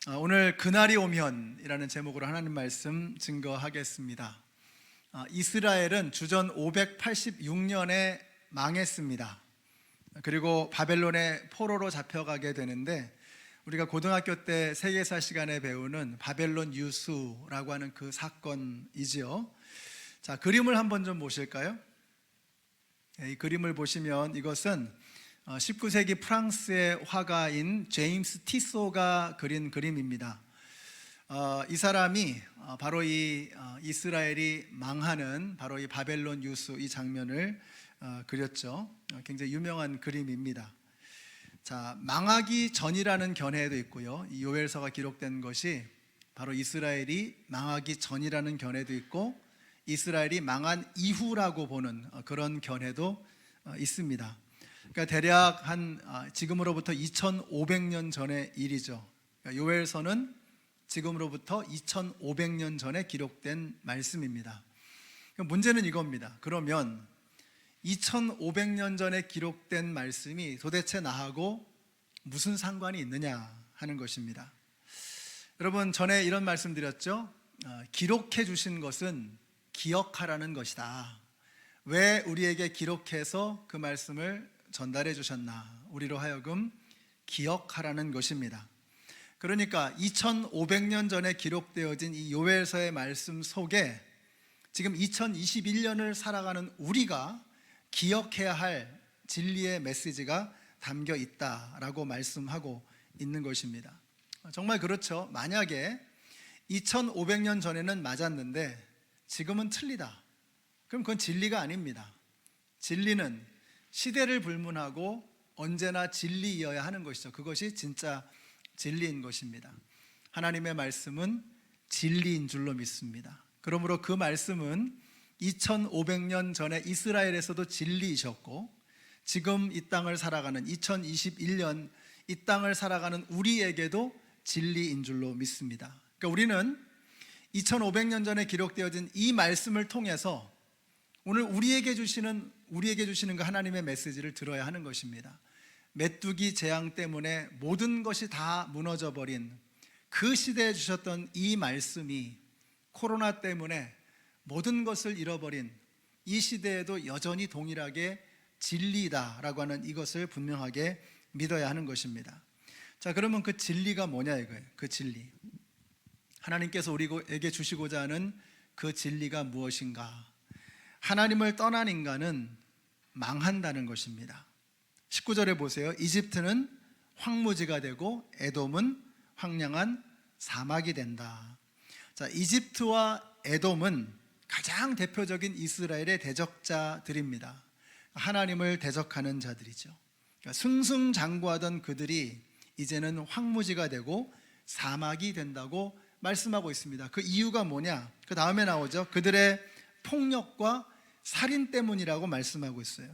오늘 그날이 오면이라는 제목으로 하나님 말씀 증거하겠습니다. 이스라엘은 주전 586년에 망했습니다. 그리고 바벨론의 포로로 잡혀가게 되는데, 우리가 고등학교 때 세계사 시간에 배우는 바벨론 유수라고 하는 그 사건이지요. 자, 그림을 한번 좀 보실까요? 이 그림을 보시면 이것은 19세기 프랑스의 화가인 제임스 티소가 그린 그림입니다. 이 사람이 바로 이 이스라엘이 망하는 바로 이 바벨론 유수 이 장면을 그렸죠. 굉장히 유명한 그림입니다. 자, 망하기 전이라는 견해도 있고요. 이 요엘서가 기록된 것이 바로 이스라엘이 망하기 전이라는 견해도 있고, 이스라엘이 망한 이후라고 보는 그런 견해도 있습니다. 그러니까 대략 한 지금으로부터 2500년 전의 일이죠. 그러니까 요엘서는 지금으로부터 2500년 전에 기록된 말씀입니다. 문제는 이겁니다. 그러면 2500년 전에 기록된 말씀이 도대체 나하고 무슨 상관이 있느냐 하는 것입니다. 여러분, 전에 이런 말씀 드렸죠. 기록해 주신 것은 기억하라는 것이다. 왜 우리에게 기록해서 그 말씀을 전달해 주셨나? 우리로 하여금 기억하라는 것입니다. 그러니까 2500년 전에 기록되어진 이 요엘서의 말씀 속에 지금 2021년을 살아가는 우리가 기억해야 할 진리의 메시지가 담겨 있다라고 말씀하고 있는 것입니다. 정말 그렇죠. 만약에 2500년 전에는 맞았는데 지금은 틀리다, 그럼 그건 진리가 아닙니다. 진리는 시대를 불문하고 언제나 진리이어야 하는 것이죠. 그것이 진짜 진리인 것입니다. 하나님의 말씀은 진리인 줄로 믿습니다. 그러므로 그 말씀은 2500년 전에 이스라엘에서도 진리이셨고, 지금 이 땅을 살아가는 2021년 이 땅을 살아가는 우리에게도 진리인 줄로 믿습니다. 그러니까 우리는 2500년 전에 기록되어진 이 말씀을 통해서 오늘 우리에게 주시는 그 하나님의 메시지를 들어야 하는 것입니다. 메뚜기 재앙 때문에 모든 것이 다 무너져 버린 그 시대에 주셨던 이 말씀이 코로나 때문에 모든 것을 잃어버린 이 시대에도 여전히 동일하게 진리다라고 하는 이것을 분명하게 믿어야 하는 것입니다. 자, 그러면 그 진리가 뭐냐 이거예요. 그 진리, 하나님께서 우리에게 주시고자 하는 그 진리가 무엇인가? 하나님을 떠난 인간은 망한다는 것입니다. 19절에 보세요. 이집트는 황무지가 되고 에돔은 황량한 사막이 된다. 자, 이집트와 에돔은 가장 대표적인 이스라엘의 대적자들입니다. 하나님을 대적하는 자들이죠. 그러니까 승승장구하던 그들이 이제는 황무지가 되고 사막이 된다고 말씀하고 있습니다. 그 이유가 뭐냐? 그 다음에 나오죠. 그들의 폭력과 살인 때문이라고 말씀하고 있어요.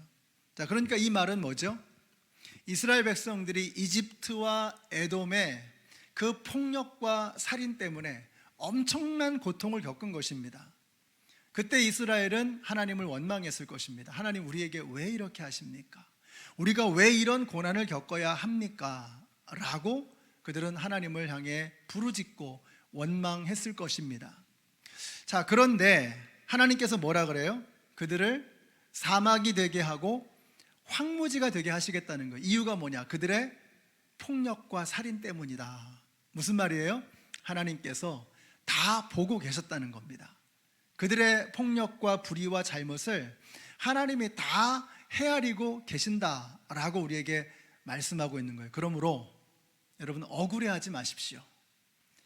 자, 그러니까 이 말은 뭐죠? 이스라엘 백성들이 이집트와 에돔의 그 폭력과 살인 때문에 엄청난 고통을 겪은 것입니다. 그때 이스라엘은 하나님을 원망했을 것입니다. 하나님, 우리에게 왜 이렇게 하십니까? 우리가 왜 이런 고난을 겪어야 합니까? 라고 그들은 하나님을 향해 부르짖고 원망했을 것입니다. 자, 그런데 하나님께서 뭐라 그래요? 그들을 사막이 되게 하고 황무지가 되게 하시겠다는 거예요. 이유가 뭐냐? 그들의 폭력과 살인 때문이다. 무슨 말이에요? 하나님께서 다 보고 계셨다는 겁니다. 그들의 폭력과 불의와 잘못을 하나님이 다 헤아리고 계신다라고 우리에게 말씀하고 있는 거예요. 그러므로 여러분, 억울해하지 마십시오.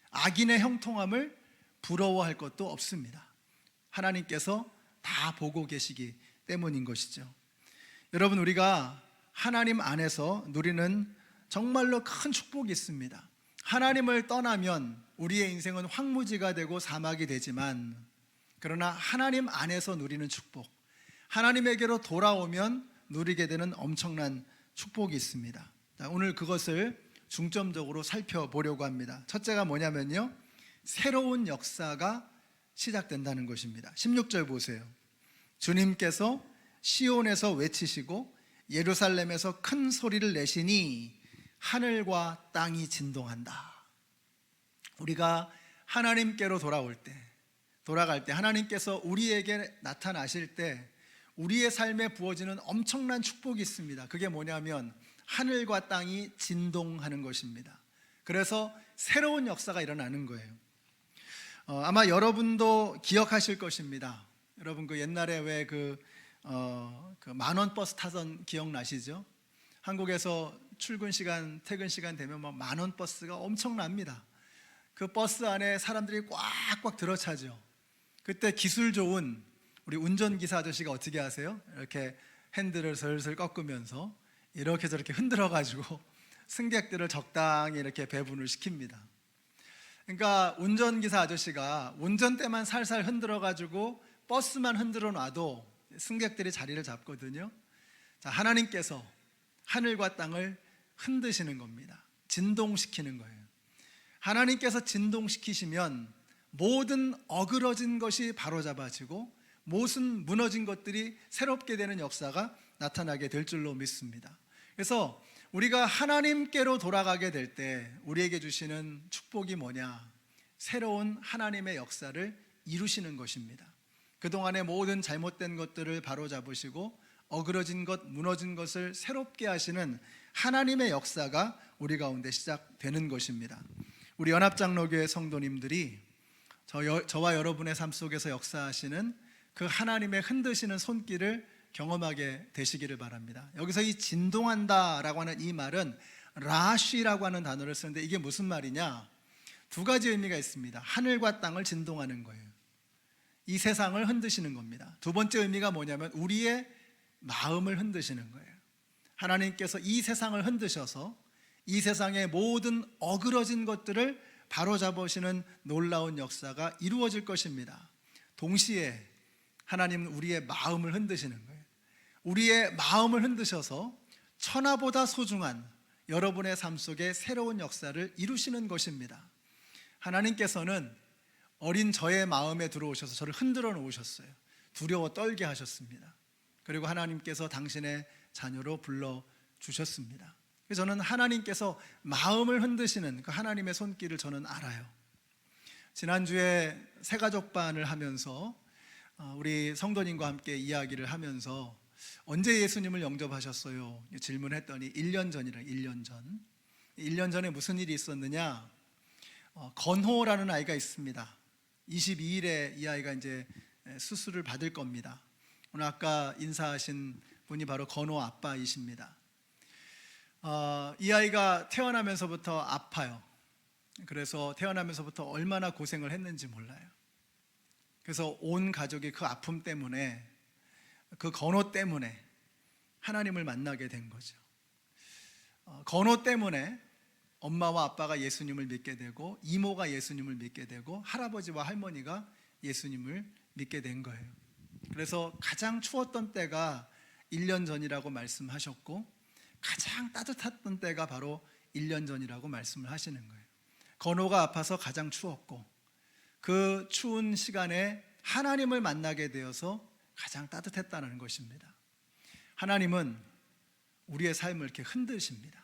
악인의 형통함을 부러워할 것도 없습니다. 하나님께서 다 보고 계시기 때문인 것이죠. 여러분, 우리가 하나님 안에서 누리는 정말로 큰 축복이 있습니다. 하나님을 떠나면 우리의 인생은 황무지가 되고 사막이 되지만, 그러나 하나님 안에서 누리는 축복, 하나님에게로 돌아오면 누리게 되는 엄청난 축복이 있습니다. 오늘 그것을 중점적으로 살펴보려고 합니다. 첫째가 뭐냐면요, 새로운 역사가 시작된다는 것입니다. 16절 보세요. 주님께서 시온에서 외치시고 예루살렘에서 큰 소리를 내시니 하늘과 땅이 진동한다. 우리가 하나님께로 돌아갈 때 하나님께서 우리에게 나타나실 때 우리의 삶에 부어지는 엄청난 축복이 있습니다. 그게 뭐냐면 하늘과 땅이 진동하는 것입니다. 그래서 새로운 역사가 일어나는 거예요. 아마 여러분도 기억하실 것입니다. 여러분 그 옛날에 왜 그 만원 버스 타던 기억나시죠? 한국에서 출근 시간, 퇴근 시간 되면 막 만원 버스가 엄청납니다. 그 버스 안에 사람들이 꽉꽉 들어차죠. 그때 기술 좋은 우리 운전기사 아저씨가 어떻게 하세요? 이렇게 핸들을 슬슬 꺾으면서 이렇게 저렇게 흔들어 가지고 승객들을 적당히 이렇게 배분을 시킵니다. 그러니까 운전기사 아저씨가 운전대만 살살 흔들어 가지고 버스만 흔들어 놔도 승객들이 자리를 잡거든요. 자, 하나님께서 하늘과 땅을 흔드시는 겁니다. 진동시키는 거예요. 하나님께서 진동시키시면 모든 어그러진 것이 바로잡아지고 모든 무너진 것들이 새롭게 되는 역사가 나타나게 될 줄로 믿습니다. 그래서 우리가 하나님께로 돌아가게 될 때 우리에게 주시는 축복이 뭐냐? 새로운 하나님의 역사를 이루시는 것입니다. 그동안의 모든 잘못된 것들을 바로잡으시고 어그러진 것, 무너진 것을 새롭게 하시는 하나님의 역사가 우리 가운데 시작되는 것입니다. 우리 연합장로교회 성도님들이 저와 여러분의 삶 속에서 역사하시는 그 하나님의 흔드시는 손길을 경험하게 되시기를 바랍니다. 여기서 이 진동한다라고 하는 이 말은 라쉬라고 하는 단어를 쓰는데 이게 무슨 말이냐? 두 가지 의미가 있습니다. 하늘과 땅을 진동하는 거예요. 이 세상을 흔드시는 겁니다. 두 번째 의미가 뭐냐면 우리의 마음을 흔드시는 거예요. 하나님께서 이 세상을 흔드셔서 이 세상의 모든 어그러진 것들을 바로잡으시는 놀라운 역사가 이루어질 것입니다. 동시에 하나님은 우리의 마음을 흔드시는 거예요. 우리의 마음을 흔드셔서 천하보다 소중한 여러분의 삶 속에 새로운 역사를 이루시는 것입니다. 하나님께서는 어린 저의 마음에 들어오셔서 저를 흔들어 놓으셨어요. 두려워 떨게 하셨습니다. 그리고 하나님께서 당신의 자녀로 불러주셨습니다. 그래서 저는 하나님께서 마음을 흔드시는 그 하나님의 손길을 저는 알아요. 지난주에 새가족반을 하면서 우리 성도님과 함께 이야기를 하면서 언제 예수님을 영접하셨어요? 질문했더니 1년 전이라 1년 전. 1년 전에 무슨 일이 있었느냐? 건호라는 아이가 있습니다. 22일에 이 아이가 이제 수술을 받을 겁니다. 오늘 아까 인사하신 분이 바로 건호 아빠이십니다. 이 아이가 태어나면서부터 아파요. 그래서 태어나면서부터 얼마나 고생을 했는지 몰라요. 그래서 온 가족이 그 아픔 때문에 그 건호 때문에 하나님을 만나게 된 거죠. 건호 때문에 엄마와 아빠가 예수님을 믿게 되고 이모가 예수님을 믿게 되고 할아버지와 할머니가 예수님을 믿게 된 거예요. 그래서 가장 추웠던 때가 1년 전이라고 말씀하셨고 가장 따뜻했던 때가 바로 1년 전이라고 말씀을 하시는 거예요. 건호가 아파서 가장 추웠고 그 추운 시간에 하나님을 만나게 되어서 가장 따뜻했다는 것입니다. 하나님은 우리의 삶을 이렇게 흔드십니다.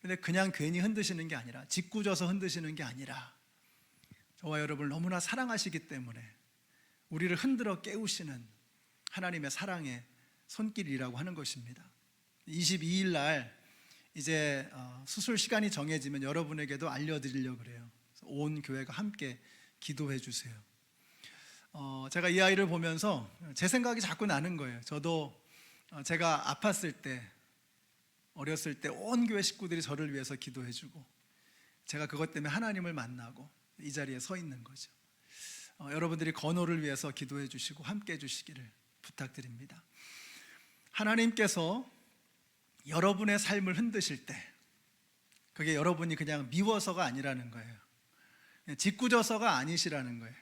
그런데 그냥 괜히 흔드시는 게 아니라 짓궂어서 흔드시는 게 아니라 저와 여러분을 너무나 사랑하시기 때문에 우리를 흔들어 깨우시는 하나님의 사랑의 손길이라고 하는 것입니다. 22일 날 이제 수술 시간이 정해지면 여러분에게도 알려드리려고 그래요. 온 교회가 함께 기도해 주세요. 제가 이 아이를 보면서 제 생각이 자꾸 나는 거예요. 저도 제가 아팠을 때 어렸을 때 온 교회 식구들이 저를 위해서 기도해 주고 제가 그것 때문에 하나님을 만나고 이 자리에 서 있는 거죠. 여러분들이 건호를 위해서 기도해 주시고 함께 해 주시기를 부탁드립니다. 하나님께서 여러분의 삶을 흔드실 때 그게 여러분이 그냥 미워서가 아니라는 거예요. 짓궂어서가 아니시라는 거예요.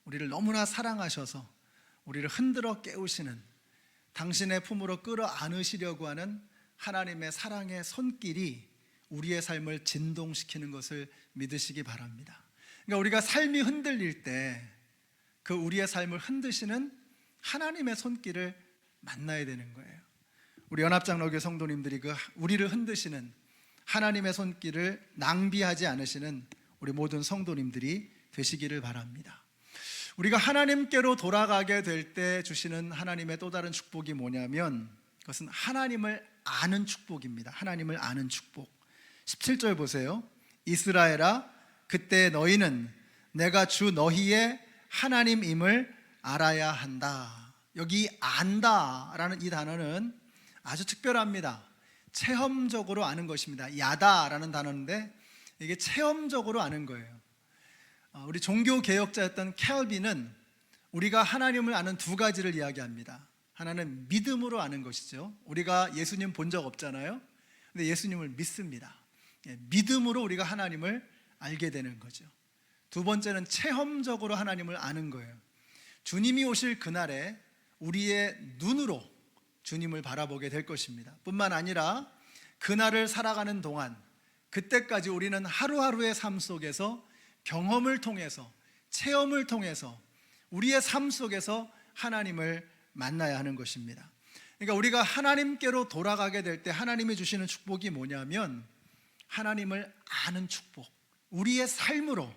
우리를 너무나 사랑하셔서 우리를 흔들어 깨우시는 당신의 품으로 끌어안으시려고 하는 하나님의 사랑의 손길이 우리의 삶을 진동시키는 것을 믿으시기 바랍니다. 그러니까 우리가 삶이 흔들릴 때 그 우리의 삶을 흔드시는 하나님의 손길을 만나야 되는 거예요. 우리 연합장로교 성도님들이 그 우리를 흔드시는 하나님의 손길을 낭비하지 않으시는 우리 모든 성도님들이 되시기를 바랍니다. 우리가 하나님께로 돌아가게 될 때 주시는 하나님의 또 다른 축복이 뭐냐면 그것은 하나님을 아는 축복입니다. 하나님을 아는 축복. 17절 보세요. 이스라엘아, 그때 너희는 내가 주 너희의 하나님임을 알아야 한다. 여기 안다라는 이 단어는 아주 특별합니다. 체험적으로 아는 것입니다. 야다라는 단어인데 이게 체험적으로 아는 거예요. 우리 종교개혁자였던 켈빈은 우리가 하나님을 아는 두 가지를 이야기합니다. 하나는 믿음으로 아는 것이죠. 우리가 예수님 본 적 없잖아요. 근데 예수님을 믿습니다. 믿음으로 우리가 하나님을 알게 되는 거죠. 두 번째는 체험적으로 하나님을 아는 거예요. 주님이 오실 그날에 우리의 눈으로 주님을 바라보게 될 것입니다. 뿐만 아니라 그날을 살아가는 동안 그때까지 우리는 하루하루의 삶 속에서 경험을 통해서 체험을 통해서 우리의 삶 속에서 하나님을 만나야 하는 것입니다. 그러니까 우리가 하나님께로 돌아가게 될 때 하나님이 주시는 축복이 뭐냐면 하나님을 아는 축복, 우리의 삶으로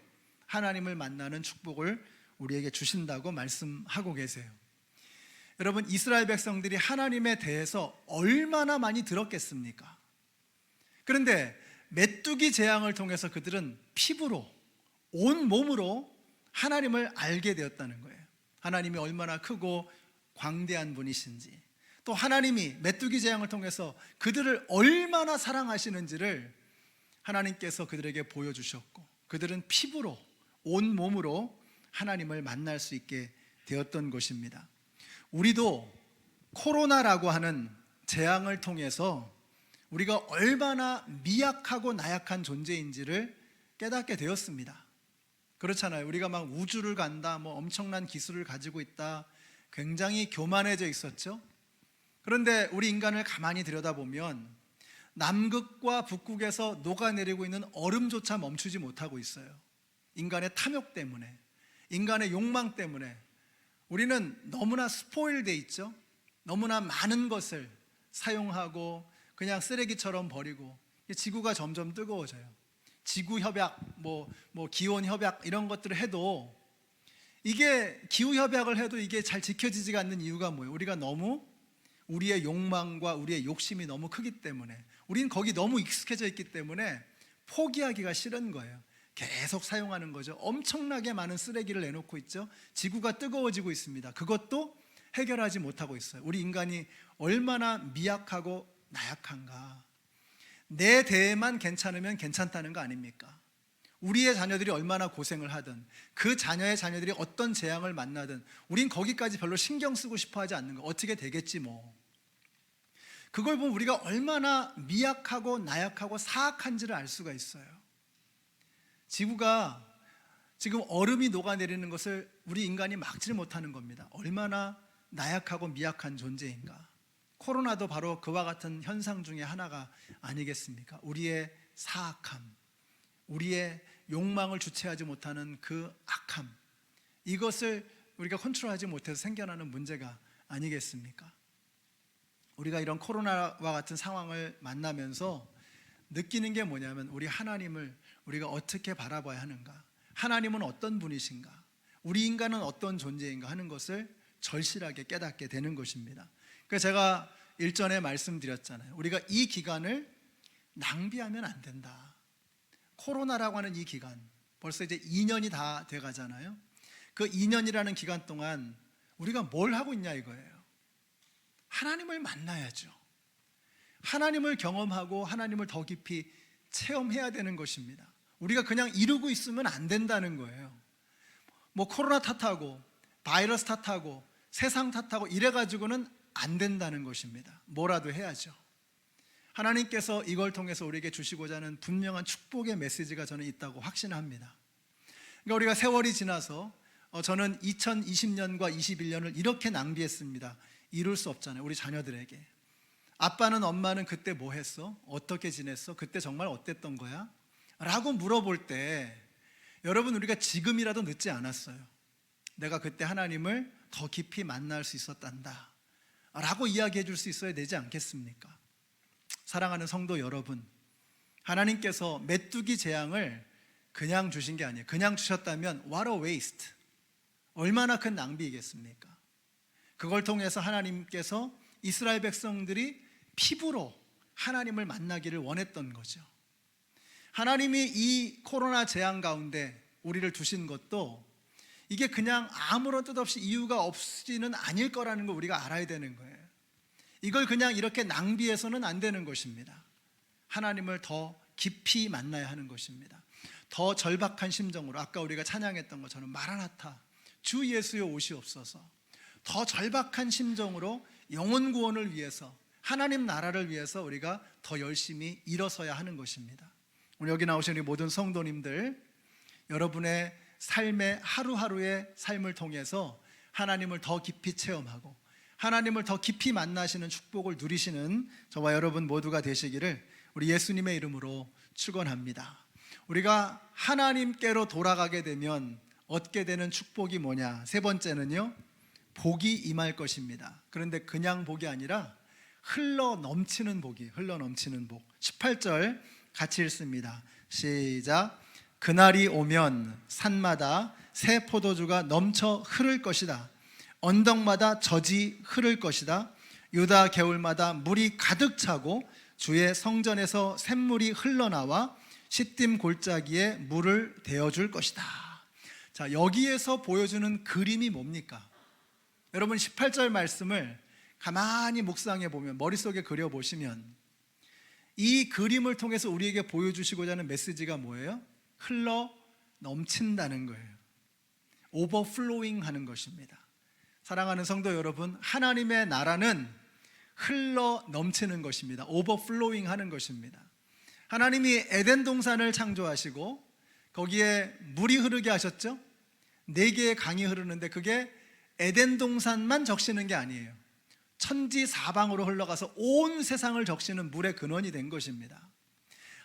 하나님을 만나는 축복을 우리에게 주신다고 말씀하고 계세요. 여러분, 이스라엘 백성들이 하나님에 대해서 얼마나 많이 들었겠습니까? 그런데 메뚜기 재앙을 통해서 그들은 피부로, 온 몸으로 하나님을 알게 되었다는 거예요. 하나님이 얼마나 크고 광대한 분이신지, 또 하나님이 메뚜기 재앙을 통해서 그들을 얼마나 사랑하시는지를 하나님께서 그들에게 보여주셨고, 그들은 피부로, 온 몸으로 하나님을 만날 수 있게 되었던 것입니다. 우리도 코로나라고 하는 재앙을 통해서 우리가 얼마나 미약하고 나약한 존재인지를 깨닫게 되었습니다. 그렇잖아요. 우리가 막 우주를 간다, 엄청난 기술을 가지고 있다, 굉장히 교만해져 있었죠. 그런데 우리 인간을 가만히 들여다보면 남극과 북극에서 녹아내리고 있는 얼음조차 멈추지 못하고 있어요. 인간의 탐욕 때문에, 인간의 욕망 때문에 우리는 너무나 스포일돼 있죠. 너무나 많은 것을 사용하고 그냥 쓰레기처럼 버리고 지구가 점점 뜨거워져요. 지구협약, 기온협약 이런 것들을 해도 이게 기후협약을 해도 이게 잘 지켜지지가 않는 이유가 뭐예요? 우리가 너무 우리의 욕망과 우리의 욕심이 너무 크기 때문에, 우린 거기 너무 익숙해져 있기 때문에 포기하기가 싫은 거예요. 계속 사용하는 거죠. 엄청나게 많은 쓰레기를 내놓고 있죠. 지구가 뜨거워지고 있습니다. 그것도 해결하지 못하고 있어요. 우리 인간이 얼마나 미약하고 나약한가. 내 대에만 괜찮으면 괜찮다는 거 아닙니까? 우리의 자녀들이 얼마나 고생을 하든, 그 자녀의 자녀들이 어떤 재앙을 만나든 우린 거기까지 별로 신경 쓰고 싶어 하지 않는 거. 어떻게 되겠지 뭐. 그걸 보면 우리가 얼마나 미약하고 나약하고 사악한지를 알 수가 있어요. 지구가 지금 얼음이 녹아내리는 것을 우리 인간이 막지를 못하는 겁니다. 얼마나 나약하고 미약한 존재인가. 코로나도 바로 그와 같은 현상 중에 하나가 아니겠습니까? 우리의 사악함, 우리의 욕망을 주체하지 못하는 그 악함, 이것을 우리가 컨트롤하지 못해서 생겨나는 문제가 아니겠습니까? 우리가 이런 코로나와 같은 상황을 만나면서 느끼는 게 뭐냐면 우리 하나님을 우리가 어떻게 바라봐야 하는가, 하나님은 어떤 분이신가, 우리 인간은 어떤 존재인가 하는 것을 절실하게 깨닫게 되는 것입니다. 그래서 제가 일전에 말씀드렸잖아요. 우리가 이 기간을 낭비하면 안 된다. 코로나라고 하는 이 기간, 벌써 이제 2년이 다 돼가잖아요. 그 2년이라는 기간 동안 우리가 뭘 하고 있냐 이거예요. 하나님을 만나야죠. 하나님을 경험하고 하나님을 더 깊이 체험해야 되는 것입니다. 우리가 그냥 이루고 있으면 안 된다는 거예요. 코로나 탓하고 바이러스 탓하고 세상 탓하고 이래가지고는 안 된다는 것입니다. 뭐라도 해야죠. 하나님께서 이걸 통해서 우리에게 주시고자 하는 분명한 축복의 메시지가 저는 있다고 확신합니다. 그러니까 우리가 세월이 지나서 저는 2020년과 21년을 이렇게 낭비했습니다. 이룰 수 없잖아요. 우리 자녀들에게. 아빠는 엄마는 그때 뭐 했어? 어떻게 지냈어? 그때 정말 어땠던 거야? 라고 물어볼 때 여러분, 우리가 지금이라도 늦지 않았어요. 내가 그때 하나님을 더 깊이 만날 수 있었단다 라고 이야기해 줄 수 있어야 되지 않겠습니까? 사랑하는 성도 여러분, 하나님께서 메뚜기 재앙을 그냥 주신 게 아니에요. 그냥 주셨다면 what a waste. 얼마나 큰 낭비이겠습니까? 그걸 통해서 하나님께서 이스라엘 백성들이 피부로 하나님을 만나기를 원했던 거죠. 하나님이 이 코로나 재앙 가운데 우리를 두신 것도 이게 그냥 아무런 뜻 없이 이유가 없이는 아닐 거라는 걸 우리가 알아야 되는 거예요. 이걸 그냥 이렇게 낭비해서는 안 되는 것입니다. 하나님을 더 깊이 만나야 하는 것입니다. 더 절박한 심정으로, 아까 우리가 찬양했던 것처럼 마라나타, 주 예수여 오시옵소서, 더 절박한 심정으로 영혼 구원을 위해서, 하나님 나라를 위해서 우리가 더 열심히 일어서야 하는 것입니다. 우리 여기 나오신 우리 모든 성도님들, 여러분의 삶의 하루하루의 삶을 통해서 하나님을 더 깊이 체험하고 하나님을 더 깊이 만나시는 축복을 누리시는 저와 여러분 모두가 되시기를 우리 예수님의 이름으로 축원합니다. 우리가 하나님께로 돌아가게 되면 얻게 되는 축복이 뭐냐? 세 번째는요, 복이 임할 것입니다. 그런데 그냥 복이 아니라 흘러 넘치는 복이, 흘러 넘치는 복. 18절 같이 읽습니다. 시작. 그날이 오면 산마다 새 포도주가 넘쳐 흐를 것이다. 언덕마다 젖이 흐를 것이다. 유다 개울마다 물이 가득 차고 주의 성전에서 샘물이 흘러나와 시딤 골짜기에 물을 대어줄 것이다. 자, 여기에서 보여주는 그림이 뭡니까? 여러분 18절 말씀을 가만히 묵상해 보면, 머릿속에 그려보시면 이 그림을 통해서 우리에게 보여주시고자 하는 메시지가 뭐예요? 흘러 넘친다는 거예요. 오버플로잉 하는 것입니다. 사랑하는 성도 여러분, 하나님의 나라는 흘러 넘치는 것입니다. 오버플로잉 하는 것입니다. 하나님이 에덴 동산을 창조하시고 거기에 물이 흐르게 하셨죠. 4개의 강이 흐르는데 그게 에덴 동산만 적시는 게 아니에요. 천지 사방으로 흘러가서 온 세상을 적시는 물의 근원이 된 것입니다.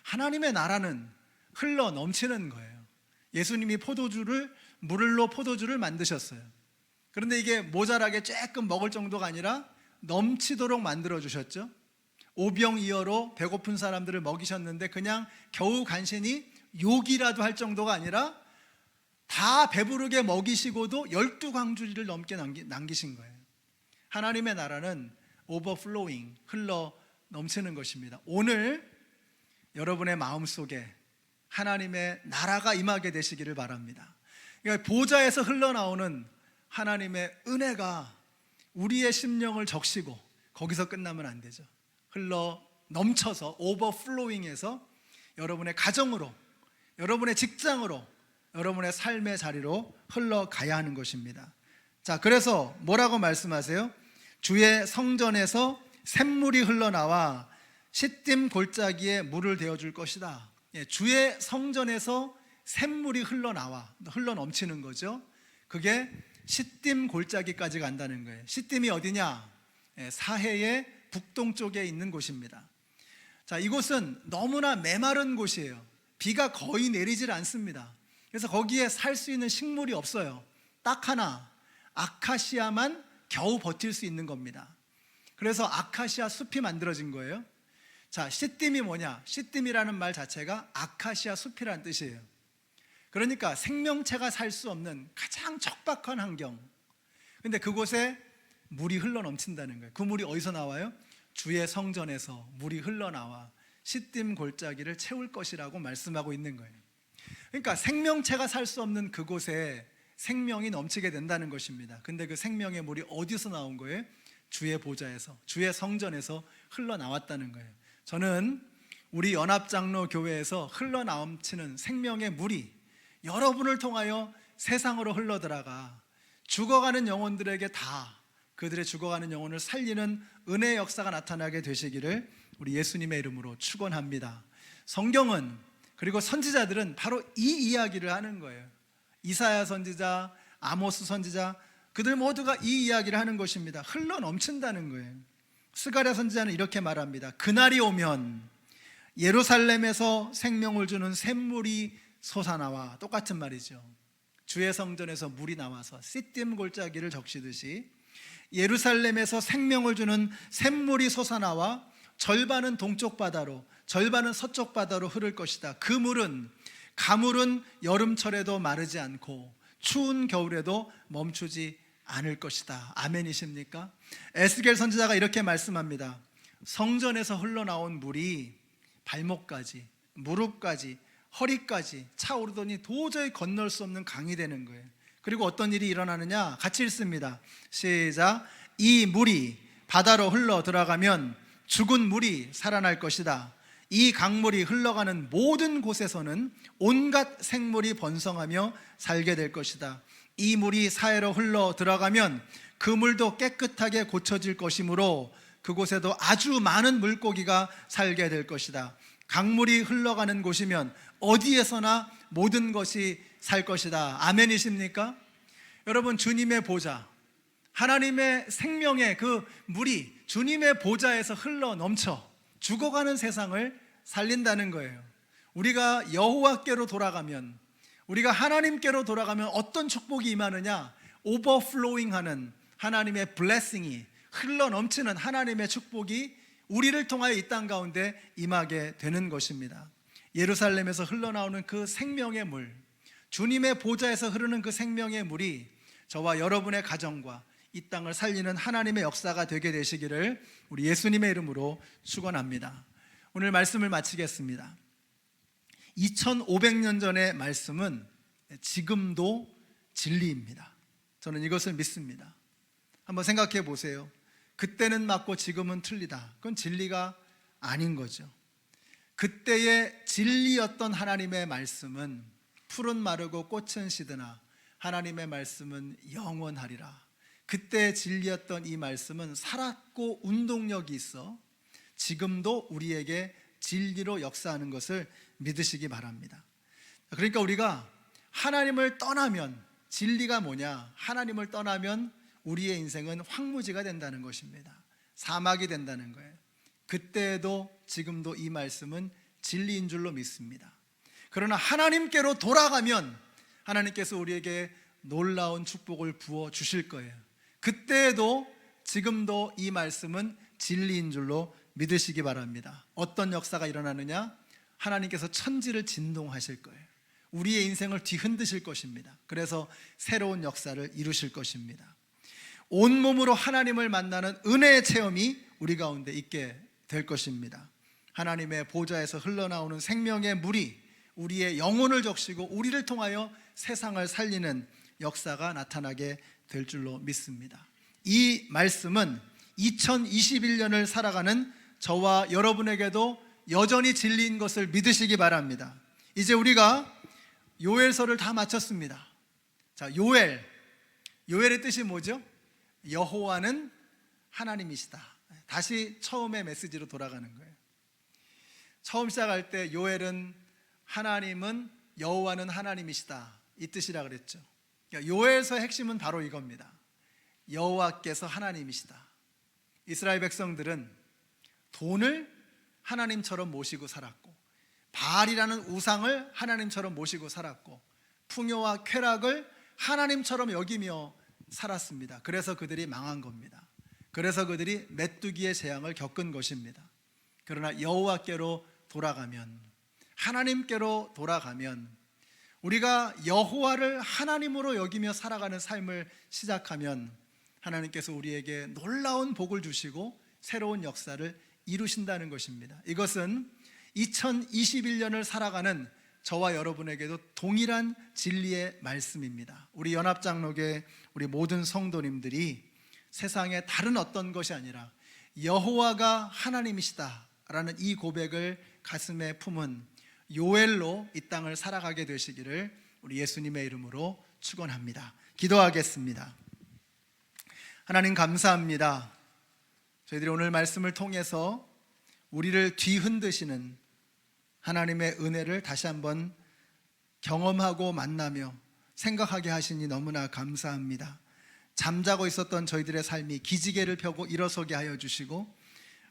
하나님의 나라는 흘러 넘치는 거예요. 예수님이 물로 포도주를 만드셨어요. 그런데 이게 모자라게 조금 먹을 정도가 아니라 넘치도록 만들어 주셨죠. 오병이어로 배고픈 사람들을 먹이셨는데 그냥 겨우 간신히 욕이라도 할 정도가 아니라 다 배부르게 먹이시고도 12광주리를 넘게 남기신 거예요. 하나님의 나라는 오버플로잉, 흘러 넘치는 것입니다. 오늘 여러분의 마음속에 하나님의 나라가 임하게 되시기를 바랍니다. 그러니까 보좌에서 흘러나오는 하나님의 은혜가 우리의 심령을 적시고 거기서 끝나면 안 되죠. 흘러 넘쳐서 오버플로잉해서 여러분의 가정으로, 여러분의 직장으로, 여러분의 삶의 자리로 흘러가야 하는 것입니다. 자, 그래서 뭐라고 말씀하세요? 주의 성전에서 샘물이 흘러나와 시딤 골짜기에 물을 대어줄 것이다. 주의 성전에서 샘물이 흘러 넘치는 거죠. 그게 시딤 골짜기까지 간다는 거예요. 시딤이 어디냐? 사해의 북동쪽에 있는 곳입니다. 자, 이곳은 너무나 메마른 곳이에요. 비가 거의 내리질 않습니다. 그래서 거기에 살 수 있는 식물이 없어요. 딱 하나, 아카시아만 겨우 버틸 수 있는 겁니다. 그래서 아카시아 숲이 만들어진 거예요. 자, 시딤이 뭐냐? 시딤이라는 말 자체가 아카시아 숲이라는 뜻이에요. 그러니까 생명체가 살 수 없는 가장 척박한 환경. 근데 그곳에 물이 흘러 넘친다는 거예요. 그 물이 어디서 나와요? 주의 성전에서 물이 흘러나와 시딤 골짜기를 채울 것이라고 말씀하고 있는 거예요. 그러니까 생명체가 살 수 없는 그곳에 생명이 넘치게 된다는 것입니다. 근데 그 생명의 물이 어디서 나온 거예요? 주의 보좌에서, 주의 성전에서 흘러나왔다는 거예요. 저는 우리 연합장로교회에서 흘러넘치는 생명의 물이 여러분을 통하여 세상으로 흘러들어가 죽어가는 영혼들에게 다 그들의 죽어가는 영혼을 살리는 은혜의 역사가 나타나게 되시기를 우리 예수님의 이름으로 축원합니다. 성경은, 그리고 선지자들은 바로 이 이야기를 하는 거예요. 이사야 선지자, 아모스 선지자, 그들 모두가 이 이야기를 하는 것입니다. 흘러 넘친다는 거예요. 스가랴 선지자는 이렇게 말합니다. 그날이 오면 예루살렘에서 생명을 주는 샘물이 솟아나와, 똑같은 말이죠. 주의 성전에서 물이 나와서 시딤 골짜기를 적시듯이 예루살렘에서 생명을 주는 샘물이 솟아나와 절반은 동쪽 바다로, 절반은 서쪽 바다로 흐를 것이다. 그 물은 가물은 여름철에도 마르지 않고 추운 겨울에도 멈추지 않을 것이다. 아멘이십니까? 에스겔 선지자가 이렇게 말씀합니다. 성전에서 흘러나온 물이 발목까지, 무릎까지, 허리까지 차오르더니 도저히 건널 수 없는 강이 되는 거예요. 그리고 어떤 일이 일어나느냐? 같이 읽습니다. 시작. 이 물이 바다로 흘러 들어가면 죽은 물이 살아날 것이다. 이 강물이 흘러가는 모든 곳에서는 온갖 생물이 번성하며 살게 될 것이다. 이 물이 사해로 흘러 들어가면 그 물도 깨끗하게 고쳐질 것이므로 그곳에도 아주 많은 물고기가 살게 될 것이다. 강물이 흘러가는 곳이면 어디에서나 모든 것이 살 것이다. 아멘이십니까? 여러분, 주님의 보좌, 하나님의 생명의 그 물이 주님의 보좌에서 흘러 넘쳐 죽어가는 세상을 살린다는 거예요. 우리가 여호와께로 돌아가면, 우리가 하나님께로 돌아가면 어떤 축복이 임하느냐? 오버플로잉하는 하나님의 블레싱이, 흘러 넘치는 하나님의 축복이 우리를 통하여 이 땅 가운데 임하게 되는 것입니다. 예루살렘에서 흘러나오는 그 생명의 물, 주님의 보좌에서 흐르는 그 생명의 물이 저와 여러분의 가정과 이 땅을 살리는 하나님의 역사가 되게 되시기를 우리 예수님의 이름으로 축원합니다. 오늘 말씀을 마치겠습니다. 2500년 전의 말씀은 지금도 진리입니다. 저는 이것을 믿습니다. 한번 생각해 보세요. 그때는 맞고 지금은 틀리다. 그건 진리가 아닌 거죠. 그때의 진리였던 하나님의 말씀은 풀은 마르고 꽃은 시드나 하나님의 말씀은 영원하리라. 그때 진리였던 이 말씀은 살았고 운동력이 있어 지금도 우리에게 진리로 역사하는 것을 믿으시기 바랍니다. 그러니까 우리가 하나님을 떠나면, 진리가 뭐냐? 하나님을 떠나면 우리의 인생은 황무지가 된다는 것입니다. 사막이 된다는 거예요. 그때도 지금도 이 말씀은 진리인 줄로 믿습니다. 그러나 하나님께로 돌아가면 하나님께서 우리에게 놀라운 축복을 부어 주실 거예요. 그때에도 지금도 이 말씀은 진리인 줄로 믿으시기 바랍니다. 어떤 역사가 일어나느냐? 하나님께서 천지를 진동하실 거예요. 우리의 인생을 뒤흔드실 것입니다. 그래서 새로운 역사를 이루실 것입니다. 온몸으로 하나님을 만나는 은혜의 체험이 우리 가운데 있게 될 것입니다. 하나님의 보좌에서 흘러나오는 생명의 물이 우리의 영혼을 적시고 우리를 통하여 세상을 살리는 역사가 나타나게 될 줄로 믿습니다. 이 말씀은 2021년을 살아가는 저와 여러분에게도 여전히 진리인 것을 믿으시기 바랍니다. 이제 우리가 요엘서를 다 마쳤습니다. 자, 요엘의 뜻이 뭐죠? 여호와는 하나님이시다. 다시 처음의 메시지로 돌아가는 거예요. 처음 시작할 때 요엘은 하나님은, 여호와는 하나님이시다, 이 뜻이라 그랬죠. 요엘서의 핵심은 바로 이겁니다. 여호와께서 하나님이시다. 이스라엘 백성들은 돈을 하나님처럼 모시고 살았고, 바알이라는 우상을 하나님처럼 모시고 살았고, 풍요와 쾌락을 하나님처럼 여기며 살았습니다. 그래서 그들이 망한 겁니다. 그래서 그들이 메뚜기의 재앙을 겪은 것입니다. 그러나 여호와께로 돌아가면, 하나님께로 돌아가면, 우리가 여호와를 하나님으로 여기며 살아가는 삶을 시작하면 하나님께서 우리에게 놀라운 복을 주시고 새로운 역사를 이루신다는 것입니다. 이것은 2021년을 살아가는 저와 여러분에게도 동일한 진리의 말씀입니다. 우리 연합장로교 우리 모든 성도님들이 세상에 다른 어떤 것이 아니라 여호와가 하나님이시다라는 이 고백을 가슴에 품은 요엘로 이 땅을 살아가게 되시기를 우리 예수님의 이름으로 축원합니다. 기도하겠습니다. 하나님 감사합니다. 저희들이 오늘 말씀을 통해서 우리를 뒤흔드시는 하나님의 은혜를 다시 한번 경험하고 만나며 생각하게 하시니 너무나 감사합니다. 잠자고 있었던 저희들의 삶이 기지개를 펴고 일어서게 하여 주시고,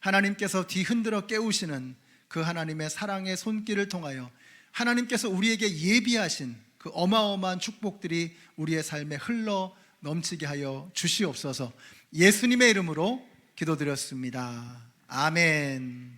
하나님께서 뒤흔들어 깨우시는 그 하나님의 사랑의 손길을 통하여 하나님께서 우리에게 예비하신 그 어마어마한 축복들이 우리의 삶에 흘러 넘치게 하여 주시옵소서. 예수님의 이름으로 기도드렸습니다. 아멘.